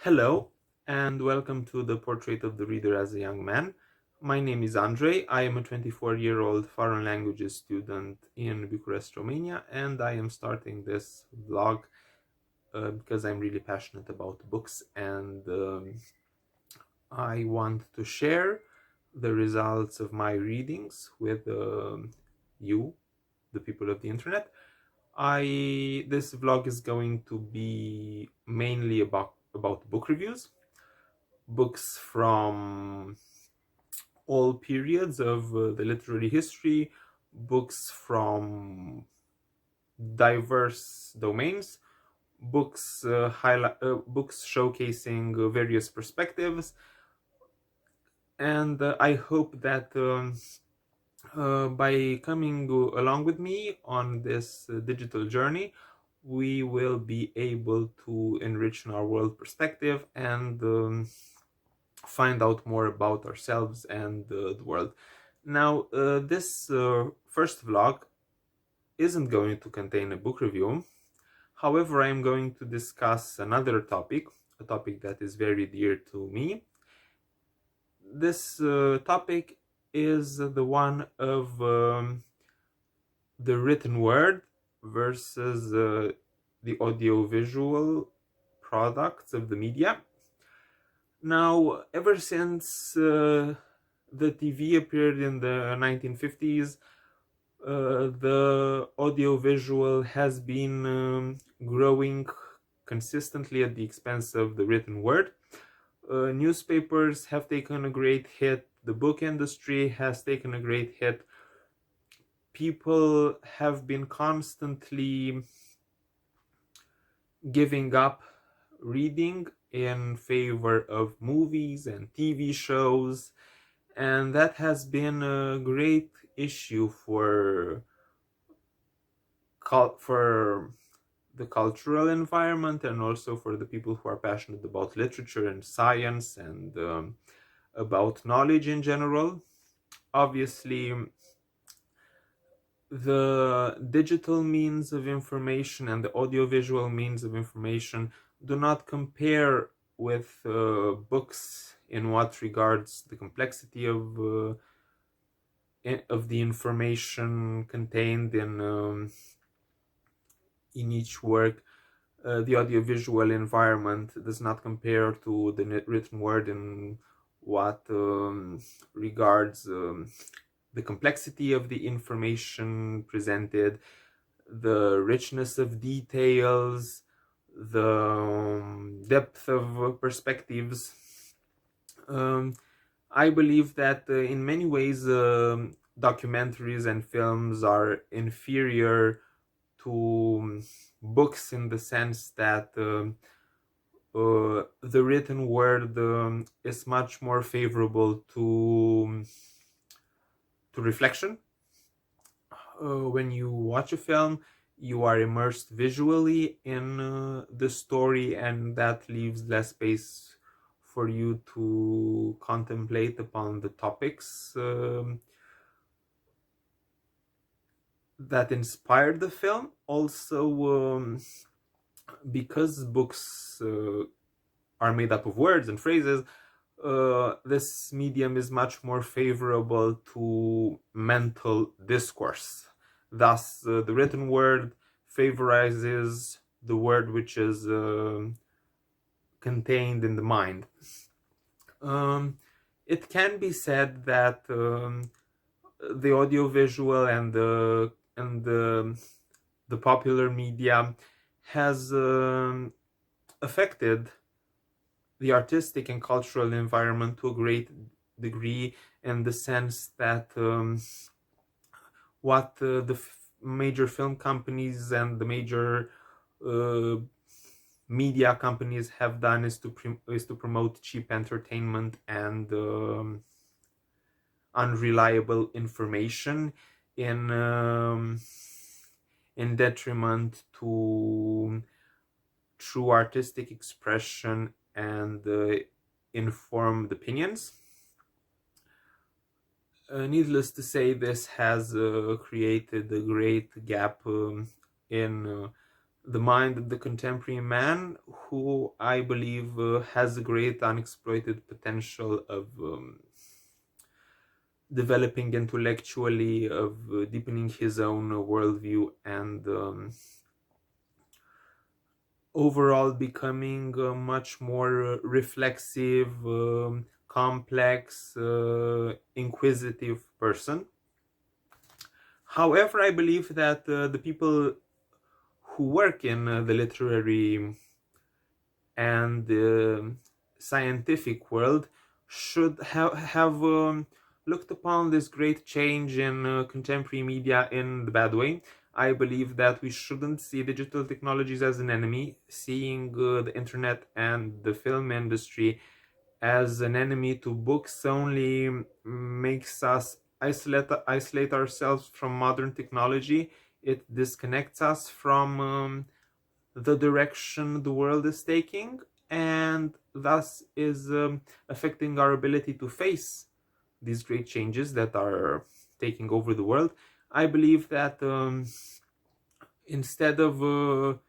Hello, and welcome to the Portrait of the Reader as a Young Man. My name is Andrei. I am a 24-year-old foreign languages student in Bucharest, Romania, and I am starting this vlog because I'm really passionate about books and I want to share the results of my readings with you, the people of the internet. This vlog is going to be mainly about book reviews, books from all periods of the literary history, books from diverse domains, books showcasing various perspectives, and I hope that by coming along with me on this digital journey, we will be able to enrich our world perspective and find out more about ourselves and the world. Now, this first vlog isn't going to contain a book review. However, I'm going to discuss another topic, a topic that is very dear to me. This topic is the one of the written word versus the audiovisual products of the media. Now, ever since the TV appeared in the 1950s, the audiovisual has been growing consistently at the expense of the written word. Newspapers have taken a great hit, the book industry has taken a great hit. People have been constantly giving up reading in favor of movies and TV shows, and that has been a great issue for the cultural environment and also for the people who are passionate about literature and science and about knowledge in general. Obviously, the digital means of information and the audiovisual means of information do not compare with books in what regards the complexity of the information contained in each work. The audiovisual environment does not compare to the written word in what regards the complexity of the information presented, the richness of details, the depth of perspectives. Um, I believe that in many ways, documentaries and films are inferior to books in the sense that the written word is much more favorable to reflection. When you watch a film, you are immersed visually in the story, and that leaves less space for you to contemplate upon the topics that inspired the film. Also, because books are made up of words and phrases, this medium is much more favorable to mental discourse. Thus, the written word favorizes the word which is contained in the mind. Um, it can be said that the audiovisual and the popular media has affected the artistic and cultural environment to a great degree, in the sense that what the major film companies and the major uh, media companies have done is to promote cheap entertainment and unreliable information in um, in detriment to true artistic expression and informed opinions. Needless to say, this has created a great gap in the mind of the contemporary man, who I believe has a great unexploited potential of developing intellectually, of deepening his own worldview, and overall becoming a much more reflexive, complex, inquisitive person. However, I believe that the people who work in the literary and scientific world should have looked upon this great change in contemporary media in the bad way. I believe that we shouldn't see digital technologies as an enemy. Seeing the internet and the film industry as an enemy to books only makes us isolate ourselves from modern technology. It disconnects us from the direction the world is taking, and thus is affecting our ability to face these great changes that are taking over the world. I believe that instead of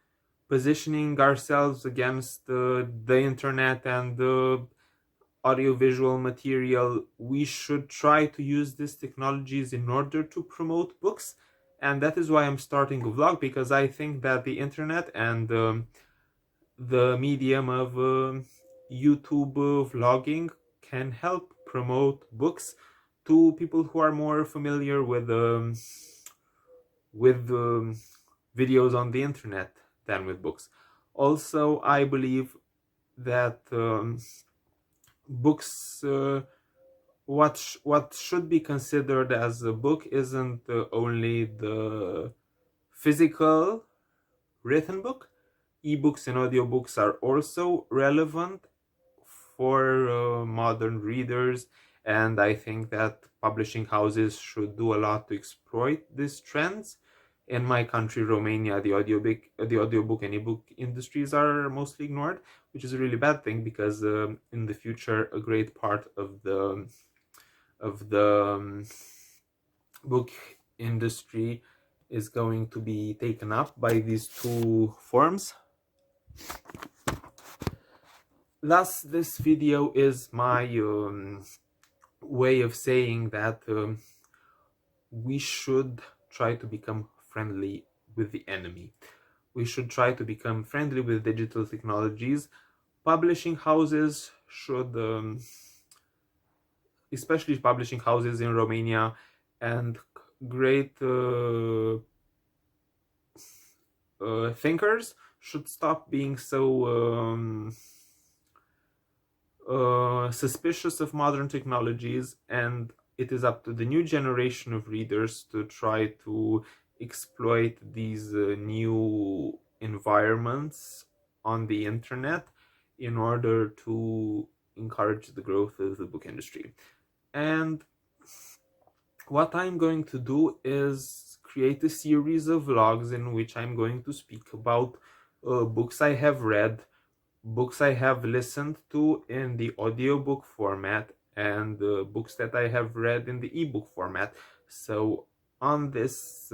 positioning ourselves against the internet and the audiovisual material, we should try to use these technologies in order to promote books. And that is why I'm starting a vlog, because I think that the internet and the medium of YouTube vlogging can help promote books to people who are more familiar with videos on the internet than with books. Also, I believe that books, what should be considered as a book isn't only the physical written book. Ebooks and audiobooks are also relevant for modern readers, and I think that publishing houses should do a lot to exploit these trends. In my country, Romania, the audiobook and ebook industries are mostly ignored, which is a really bad thing, because in the future a great part of the book industry is going to be taken up by these two forms. Thus, this video is my way of saying that we should try to become friendly with the enemy. We should try to become friendly with digital technologies. Publishing houses should, especially publishing houses in Romania, and great thinkers should stop being so suspicious of modern technologies, and it is up to the new generation of readers to try to exploit these new environments on the internet in order to encourage the growth of the book industry. And what I'm going to do is create a series of vlogs in which I'm going to speak about books I have read, books I have listened to in the audiobook format, and books that I have read in the ebook format. So on this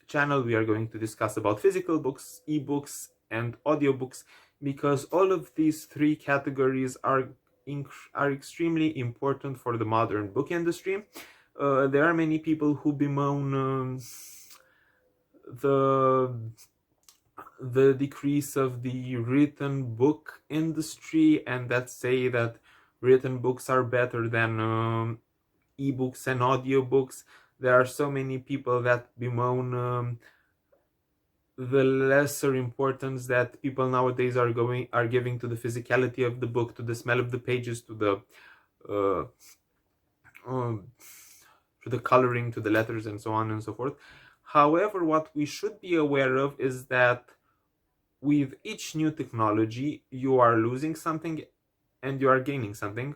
channel we are going to discuss about physical books, ebooks, and audiobooks, because all of these three categories are extremely important for the modern book industry. There are many people who bemoan the decrease of the written book industry, and that say that written books are better than ebooks and audiobooks. There are so many people that bemoan the lesser importance that people nowadays are giving to the physicality of the book, to the smell of the pages, to the uh, um, to the coloring, to the letters, and so on and so forth. However, what we should be aware of is that with each new technology, you are losing something and you are gaining something.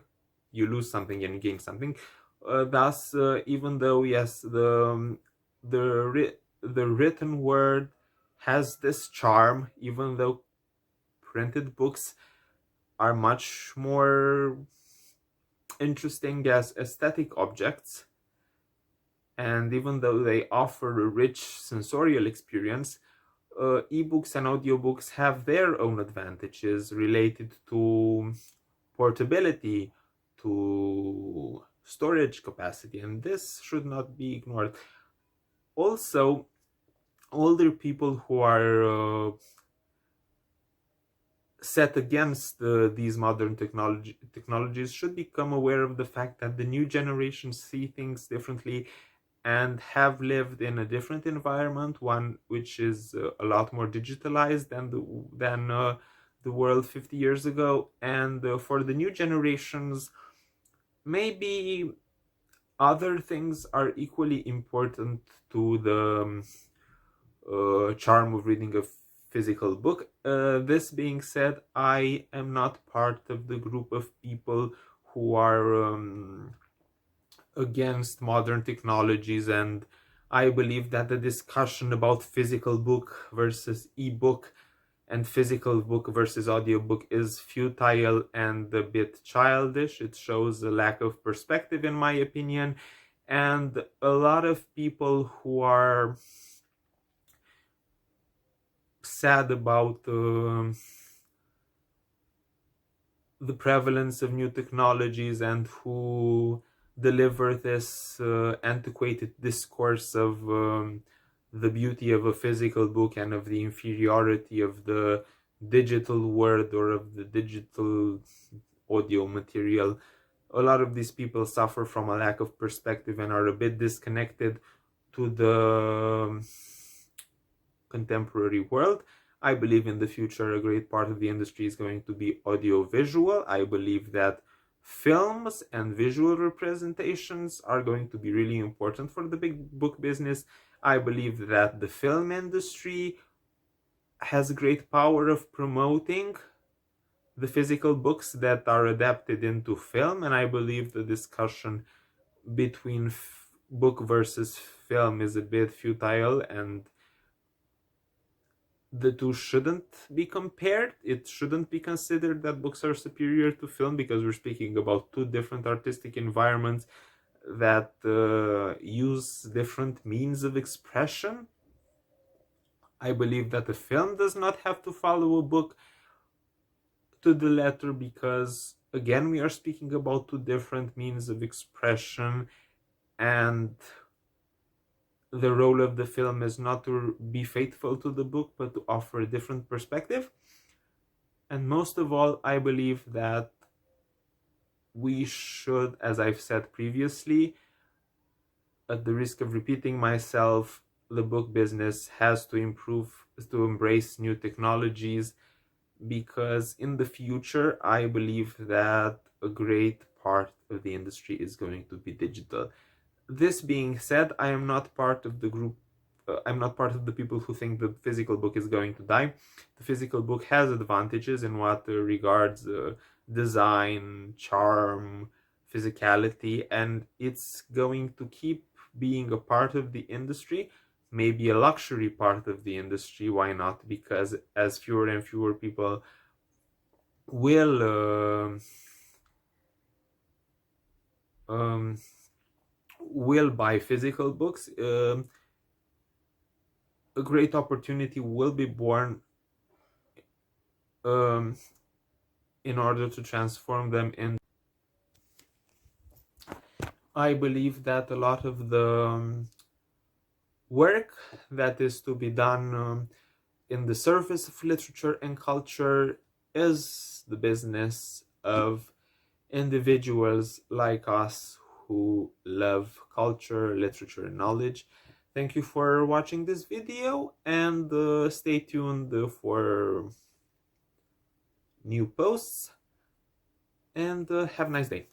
You lose something and you gain something. Thus, even though, yes, the written word has this charm, even though printed books are much more interesting as aesthetic objects, and even though they offer a rich sensorial experience, ebooks and audiobooks have their own advantages related to portability, to storage capacity, and this should not be ignored. Also, older people who are set against these modern technologies should become aware of the fact that the new generations see things differently and have lived in a different environment, one which is a lot more digitalized than the world 50 years ago. And for the new generations, maybe other things are equally important to the charm of reading a physical book. This being said, I am not part of the group of people who are against modern technologies, and I believe that the discussion about physical book versus ebook and physical book versus audiobook is futile and a bit childish. It shows a lack of perspective, in my opinion, and a lot of people who are sad about the prevalence of new technologies and who deliver this antiquated discourse of the beauty of a physical book and of the inferiority of the digital word or of the digital audio material. A lot of these people suffer from a lack of perspective and are a bit disconnected to the contemporary world. I believe in the future a great part of the industry is going to be audiovisual. I believe that films and visual representations are going to be really important for the big book business. I believe that the film industry has great power of promoting the physical books that are adapted into film, and I believe the discussion between book versus film is a bit futile, and the two shouldn't be compared. It shouldn't be considered that books are superior to film, because we're speaking about two different artistic environments that use different means of expression. I believe that a film does not have to follow a book to the letter, because again we are speaking about two different means of expression, and the role of the film is not to be faithful to the book but to offer a different perspective. And most of all, I believe that we should, as I've said previously, at the risk of repeating myself, the book business has to improve, to embrace new technologies, because in the future I believe that a great part of the industry is going to be digital. This being said, I am not part of the group, I'm not part of the people who think the physical book is going to die. The physical book has advantages in what regards design, charm, physicality, and it's going to keep being a part of the industry, maybe a luxury part of the industry. Why not? Because as fewer and fewer people will buy physical books, a great opportunity will be born in order to transform them in. I believe that a lot of the work that is to be done in the service of literature and culture is the business of individuals like us who love culture, literature, and knowledge. Thank you for watching this video, and stay tuned for new posts, and have a nice day.